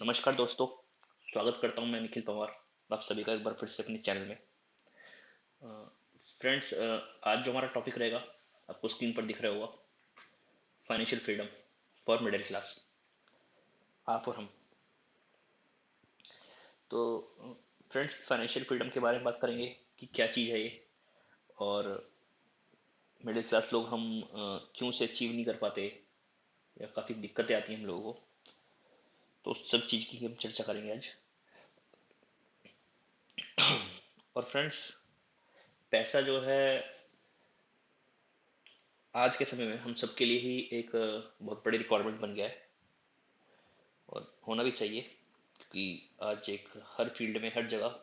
नमस्कार दोस्तों। स्वागत करता हूं मैं निखिल पवार आप सभी का एक बार फिर से अपने चैनल में। फ्रेंड्स, आज जो हमारा टॉपिक रहेगा आपको स्क्रीन पर दिख रहा होगा। Financial freedom for middle class, आप और हम। तो फ्रेंड्स, फाइनेंशियल फ्रीडम के बारे में बात करेंगे कि क्या चीज़ है ये, और मिडिल क्लास लोग हम क्यों से अचीव नहीं कर पाते, या काफ़ी दिक्कतें आती हैं हम लोगों को। तो उस सब चीज़ की हम चर्चा करेंगे आज। और फ्रेंड्स, पैसा जो है आज के समय में हम सबके लिए ही एक बहुत बड़ी रिक्वायरमेंट बन गया है, और होना भी चाहिए, क्योंकि आज एक हर फील्ड में हर जगह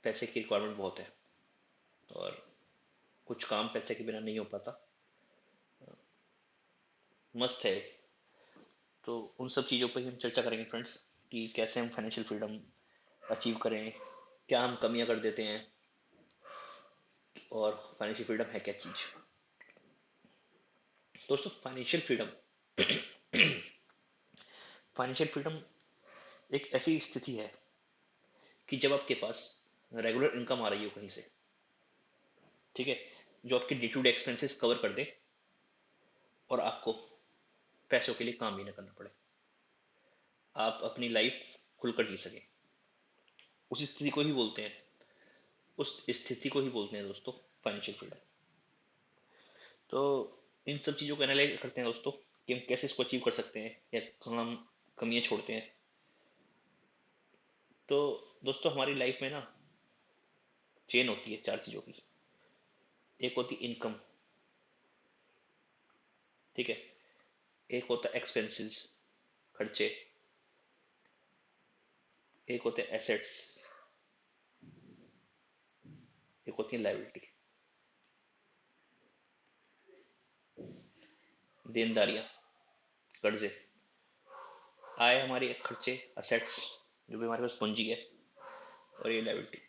पैसे की रिक्वायरमेंट बहुत है, और कुछ काम पैसे के बिना नहीं हो पाता, मस्त है। तो उन सब चीज़ों पर ही हम चर्चा करेंगे फ्रेंड्स, कि कैसे हम फाइनेंशियल फ्रीडम अचीव करें, क्या हम कमियां कर देते हैं, और फाइनेंशियल फ्रीडम है क्या चीज़। दोस्तों, फाइनेंशियल फ्रीडम एक ऐसी स्थिति है कि जब आपके पास रेगुलर इनकम आ रही हो कहीं से, ठीक है, जो आपके day to day expenses cover कर दे, और आपको पैसों के लिए काम भी ना करना पड़े, आप अपनी लाइफ खुलकर जी सके। उस स्थिति को ही बोलते हैं उस स्थिति को ही बोलते हैं दोस्तों, फाइनेंशियल फ्रीडम। तो इन सब चीज़ों को एनालाइज करते हैं दोस्तों, कि हम कैसे इसको अचीव कर सकते हैं, या कहाँ हम कमियां छोड़ते हैं। तो दोस्तों, हमारी लाइफ में ना चेन होती है चार चीज़ों की। एक होती इनकम, ठीक है। एक होता है एक्सपेंसेस, खर्चे। एक होते हैं एसेट्स। एक होती है लाइबिलिटी, देनदारियां, कर्जे। आय हमारी एक खर्चे, असेट्स, जो भी हमारे पास पूंजी है, और ये लाइबिलिटी।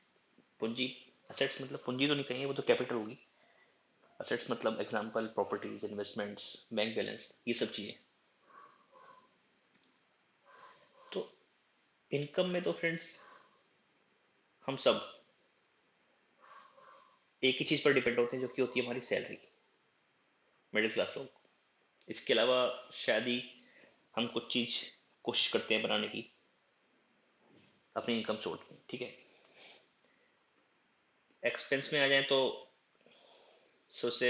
पूंजी, असेट्स मतलब पूंजी तो नहीं कहेंगे, वो तो कैपिटल होगी। असेट्स मतलब example properties, investments, bank balance, ये सब चीजें। तो इनकम में तो फ्रेंड्स हम सब एक ही चीज पर डिपेंड होते हैं, जो कि होती है हमारी सैलरी, मिडिल क्लास लोग। इसके अलावा शायद ही हम कुछ चीज कोशिश करते हैं बनाने की अपनी इनकम सोर्स में, ठीक है। एक्सपेंस में आ जाए तो सबसे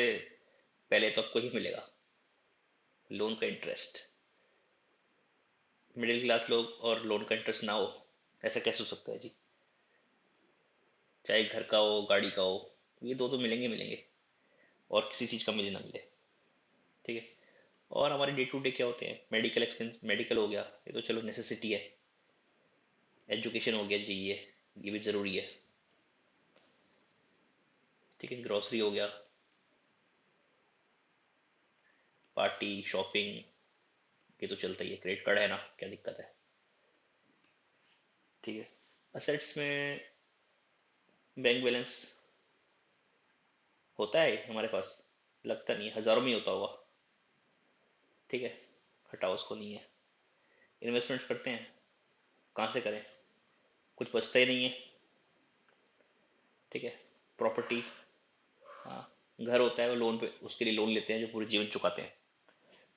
पहले तो आपको ही मिलेगा लोन का इंटरेस्ट। मिडिल क्लास लोग और लोन का इंटरेस्ट ना हो, ऐसा कैसे हो सकता है जी। चाहे घर का हो, गाड़ी का हो, ये दो तो मिलेंगे मिलेंगे, और किसी चीज़ का मिले ना मिले, ठीक है। और हमारे डे टू डे क्या होते हैं, मेडिकल एक्सपेंस, मेडिकल हो गया, ये तो चलो नेसेसिटी है। एजुकेशन हो गया जी, ये भी ज़रूरी है, ठीक है। ग्रोसरी हो गया, पार्टी, शॉपिंग, ये तो चलता ही है। क्रेडिट कार्ड है ना, क्या दिक्कत है, ठीक है। असेट्स में बैंक बैलेंस होता है हमारे पास, लगता नहीं है, हज़ारों में ही होता होगा, ठीक है। हटाओ, उसको नहीं है। इन्वेस्टमेंट्स करते हैं, कहाँ से करें, कुछ बचता ही नहीं है, ठीक है। प्रॉपर्टी, हाँ, घर होता है वो लोन पे, उसके लिए लोन लेते हैं जो पूरे जीवन चुकाते हैं,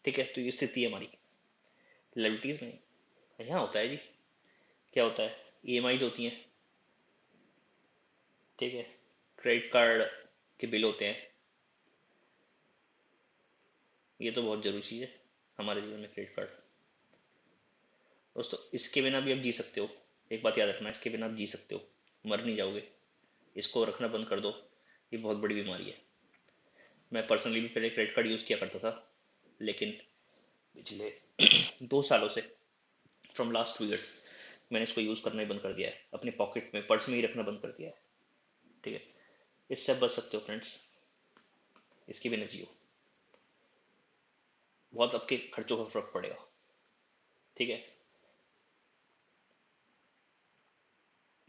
ठीक है। तो ये स्थिति है हमारी। लाइबिलिटीज में यहाँ होता है जी, क्या होता है, ईएमआईज होती हैं, ठीक है। क्रेडिट कार्ड के बिल होते हैं, ये तो बहुत जरूरी चीज़ है हमारे जीवन में, क्रेडिट कार्ड। दोस्तों, इसके बिना भी आप जी सकते हो। एक बात याद रखना, इसके बिना आप जी सकते हो, मर नहीं जाओगे। इसको रखना बंद कर दो, ये बहुत बड़ी बीमारी है। मैं पर्सनली भी पहले क्रेडिट कार्ड यूज़ किया करता था, लेकिन पिछले 2 सालों से, फ्रॉम लास्ट 2 ईयर्स, मैंने इसको यूज़ करना ही बंद कर दिया है। अपने पॉकेट में, पर्स में ही रखना बंद कर दिया है, ठीक है। इससे आप बच सकते हो फ्रेंड्स, इसके बिना जियो, बहुत आपके खर्चों का फर्क पड़ेगा, ठीक है।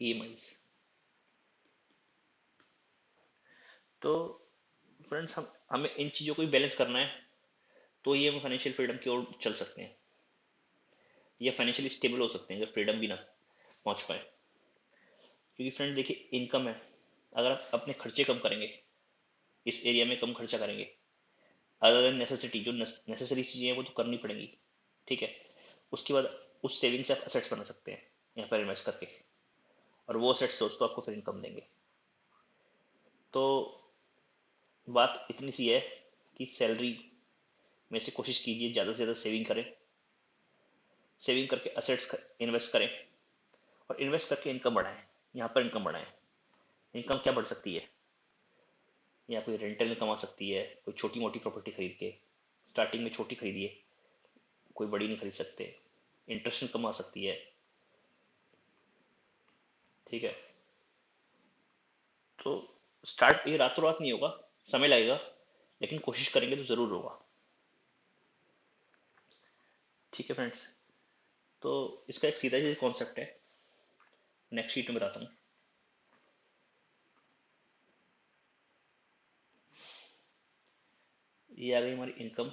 ईएमआईज। तो फ्रेंड्स, हम हमें इन चीज़ों को भी बैलेंस करना है, तो ये हम फाइनेंशियल फ्रीडम की ओर चल सकते हैं। या फाइनेंशियली स्टेबल हो सकते हैं अगर फ्रीडम भी ना पहुंच पाए। क्योंकि फ्रेंड देखिए, इनकम है, अगर आप अपने खर्चे कम करेंगे, इस एरिया में कम खर्चा करेंगे, अदर देन नेसेसिटी, जो नेसेसरी चीज़ें हैं वो तो करनी पड़ेंगी, ठीक है। उसके बाद उस सेविंग से आप असेट्स बना सकते हैं यहाँ पर इन्वेस्ट करके, और वो असेट्स दोस्तों आपको फिर इनकम देंगे। तो बात इतनी सी है कि सैलरी में से कोशिश कीजिए ज़्यादा से ज़्यादा सेविंग करें, सेविंग करके असेट्स इन्वेस्ट करें, और इन्वेस्ट करके इनकम बढ़ाएं। यहाँ पर इनकम बढ़ाएं। इनकम क्या बढ़ सकती है? या कोई रेंटल में कमा सकती है, कोई छोटी मोटी प्रॉपर्टी खरीद के, स्टार्टिंग में छोटी खरीदिए, कोई बड़ी नहीं खरीद सकते। इंटरेस्ट इनकम आ सकती है, ठीक है। तो स्टार्ट ये रातों रात नहीं होगा, समय लगेगा, लेकिन कोशिश करेंगे तो ज़रूर होगा, ठीक है फ्रेंड्स। तो इसका एक सीधा सीधा कॉन्सेप्ट है, नेक्स्ट शीट में बताता हूँ। ये आ गई हमारी इनकम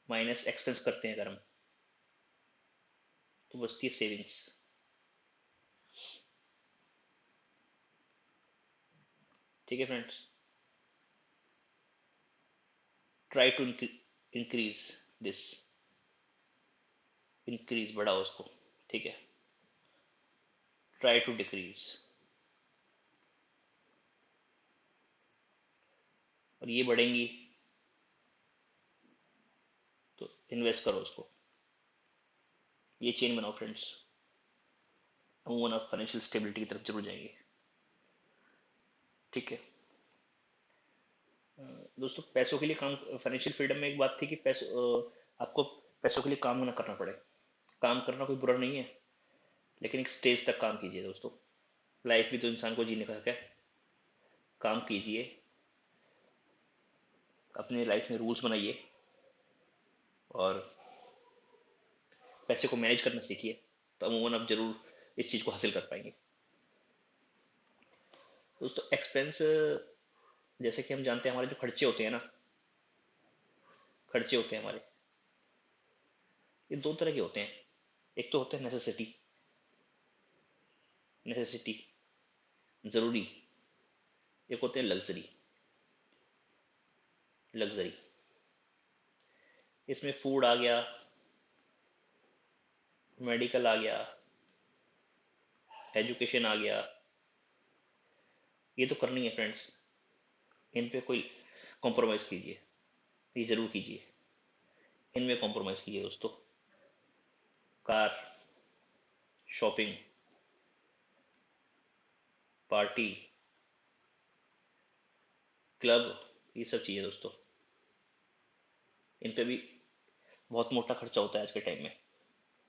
माइनस एक्सपेंस करते हैं अगर हम, तो बचती है सेविंग्स, ठीक है friends. Try to increase this, increase बढ़ाओ उसको, ठीक है। ट्राई टू डिक्रीज, और ये बढ़ेंगी तो इन्वेस्ट करो उसको। ये चेन बनाओ फ्रेंड्स, अमूमन आप फाइनेंशियल स्टेबिलिटी की तरफ जरूर जाएंगे, ठीक है। दोस्तों पैसों के लिए काम, फाइनेंशियल फ्रीडम में एक बात थी कि आपको पैसों के लिए काम ना करना पड़े। काम करना कोई बुरा नहीं है, लेकिन एक स्टेज तक काम कीजिए दोस्तों। लाइफ भी तो इंसान को जीने का हक है। काम कीजिए, अपने लाइफ में रूल्स बनाइए, और पैसे को मैनेज करना सीखिए, तो अमूमन आप जरूर इस चीज़ को हासिल कर पाएंगे। दोस्तों एक्सपेंस, जैसे कि हम जानते हैं हमारे जो खर्चे होते हैं ना, खर्चे होते हैं हमारे, ये दो तरह के होते हैं। एक तो होते हैं नेसेसिटी, नेसेसिटी ज़रूरी। एक होते हैं लग्जरी, लग्जरी। इसमें फूड आ गया, मेडिकल आ गया, एजुकेशन आ गया, ये तो करनी है फ्रेंड्स। इन पे कोई कॉम्प्रोमाइज़ कीजिए, ये ज़रूर कीजिए, इनमें कॉम्प्रोमाइज़ कीजिए दोस्तों। कार, शॉपिंग, पार्टी, क्लब, ये सब चीज़ें दोस्तों, इन पे भी बहुत मोटा खर्चा होता है आज के टाइम में।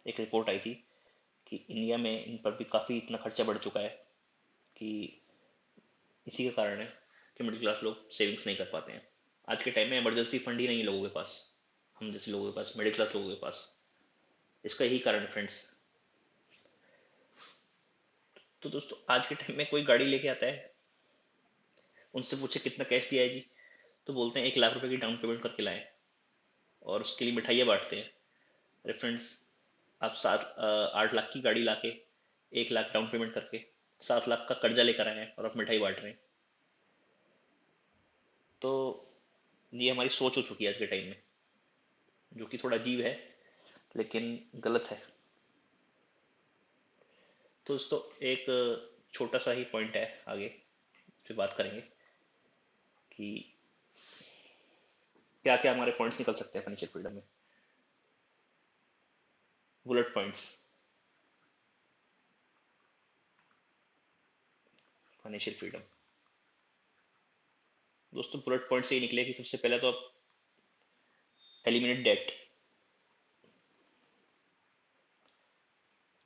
एक रिपोर्ट आई थी कि इंडिया में इन पर भी काफ़ी इतना खर्चा बढ़ चुका है कि इसी का कारण है कि मिडिल क्लास लोग सेविंग्स नहीं कर पाते हैं। आज के टाइम में इमरजेंसी फंड ही नहीं है लोगों के पास, हम जैसे लोगों के पास, मिडिल क्लास लोगों के पास। इसका यही कारण है फ्रेंड्स। तो दोस्तों आज के टाइम में कोई गाड़ी लेके आता है, उनसे पूछे कितना कैश दिया है जी, तो बोलते हैं 1 लाख रुपए की डाउन पेमेंट करके लाएं, और उसके लिए मिठाइयाँ बांटते हैं। अरे फ्रेंड्स, आप 8 लाख की गाड़ी लाके 1 लाख डाउन पेमेंट करके 7 लाख का कर्जा लेकर आए हैं, और आप मिठाई बांट रहे हैं। तो ये हमारी सोच हो चुकी है आज के टाइम में, जो कि थोड़ा अजीब है, लेकिन गलत है। तो दोस्तों एक छोटा सा ही पॉइंट है, आगे फिर बात करेंगे कि क्या क्या हमारे पॉइंट्स निकल सकते हैं फाइनेंशियल फ्रीडम में। Bullet points, financial freedom. दोस्तों बुलेट पॉइंट से ये निकले कि सबसे पहले तो आप एलिमिनेट डेट,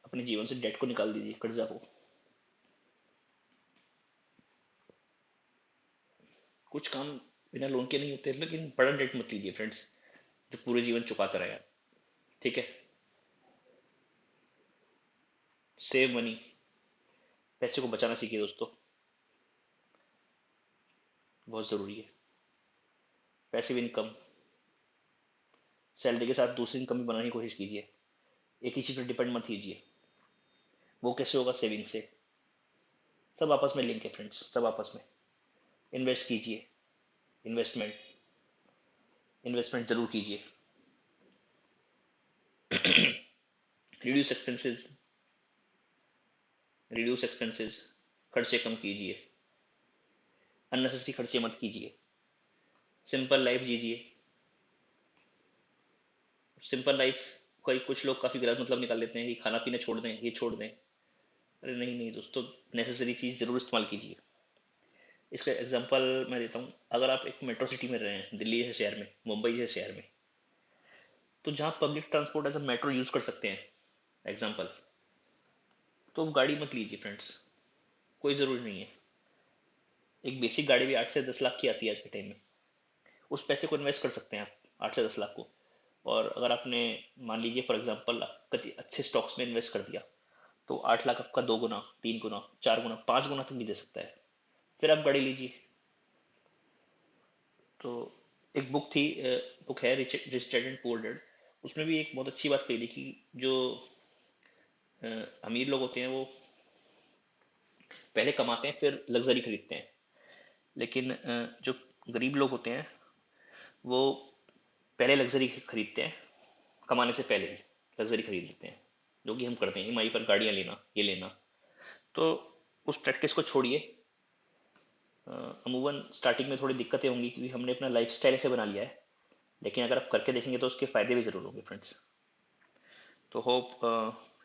अपने जीवन से डेट को निकाल दीजिए, कर्जा को। कुछ काम बिना लोन के नहीं होते, लेकिन बड़ा डेट मत लीजिए फ्रेंड्स, जो पूरे जीवन चुकाते रहे, ठीक है। सेव मनी, पैसे को बचाना सीखिए दोस्तों, बहुत ज़रूरी है। पैसिव इनकम, सैलरी के साथ दूसरी इनकम भी बनाने की कोशिश कीजिए, एक ही चीज़ पर डिपेंड मत कीजिए। वो कैसे होगा? सेविंग से। सब आपस में लिंक है फ्रेंड्स, सब आपस में। इन्वेस्ट कीजिए, इन्वेस्टमेंट, इन्वेस्टमेंट जरूर कीजिए। रिड्यूस एक्सपेंसेस, रिड्यूस एक्सपेंसेस, खर्चे कम कीजिए, अननेसेसरी खर्चे मत कीजिए, सिंपल लाइफ जीजिए। सिंपल लाइफ कोई कुछ लोग काफ़ी गलत मतलब निकाल लेते हैं कि खाना पीना छोड़ दें, ये छोड़ दें। अरे नहीं नहीं दोस्तों, नेसेसरी चीज़ जरूर इस्तेमाल कीजिए। इसका एग्जांपल मैं देता हूँ। अगर आप एक मेट्रो सिटी में रहे हैं, दिल्ली जैसे शहर में, मुंबई जैसे शहर में, तो जहाँ public transport as a metro use कर सकते हैं, एग्जांपल, तो गाड़ी मत लीजिए फ्रेंड्स, कोई ज़रूरी नहीं है। एक बेसिक गाड़ी भी 8 से 10 लाख की आती है आज के टाइम में। उस पैसे को इन्वेस्ट कर सकते हैं आप, 8 से 10 लाख को। और अगर आपने, मान लीजिए फॉर एग्जांपल, अच्छे स्टॉक्स में इन्वेस्ट कर दिया, तो 8 लाख आपका 2 गुना, 3 गुना, 4 गुना, 5 गुना तक भी दे सकता है। फिर आप गाड़ी लीजिए। तो एक बुक थी, बुक है rich dad and poor dad. उसमें भी एक बहुत अच्छी बात कही थी कि जो अमीर लोग होते हैं वो पहले कमाते हैं फिर लग्जरी खरीदते हैं, लेकिन जो गरीब लोग होते हैं वो पहले लग्जरी खरीदते हैं, कमाने से पहले ही लग्जरी खरीद लेते हैं, जो कि हम करते हैं ईएमआई पर गाड़ियाँ लेना, ये लेना। तो उस प्रैक्टिस को छोड़िए। अमूमन स्टार्टिंग में थोड़ी दिक्कतें होंगी क्योंकि हमने अपना लाइफस्टाइल ऐसे बना लिया है, लेकिन अगर आप करके देखेंगे तो उसके फायदे भी जरूर होंगे फ्रेंड्स। तो होप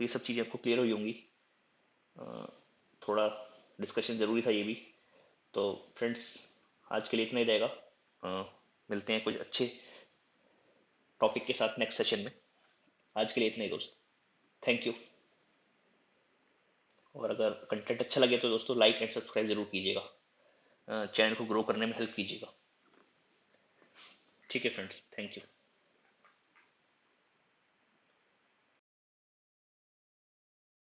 ये सब चीज़ें आपको क्लियर हुई होंगी। थोड़ा डिस्कशन ज़रूरी था ये भी। तो फ्रेंड्स, आज के लिए इतना ही रहेगा। मिलते हैं कुछ अच्छे टॉपिक के साथ नेक्स्ट सेशन में। आज के लिए इतना ही दोस्त, थैंक यू। और अगर कंटेंट अच्छा लगे तो दोस्तों लाइक एंड सब्सक्राइब जरूर कीजिएगा, चैनल को ग्रो करने में हेल्प कीजिएगा। ठीक है फ्रेंड्स, थैंक यू।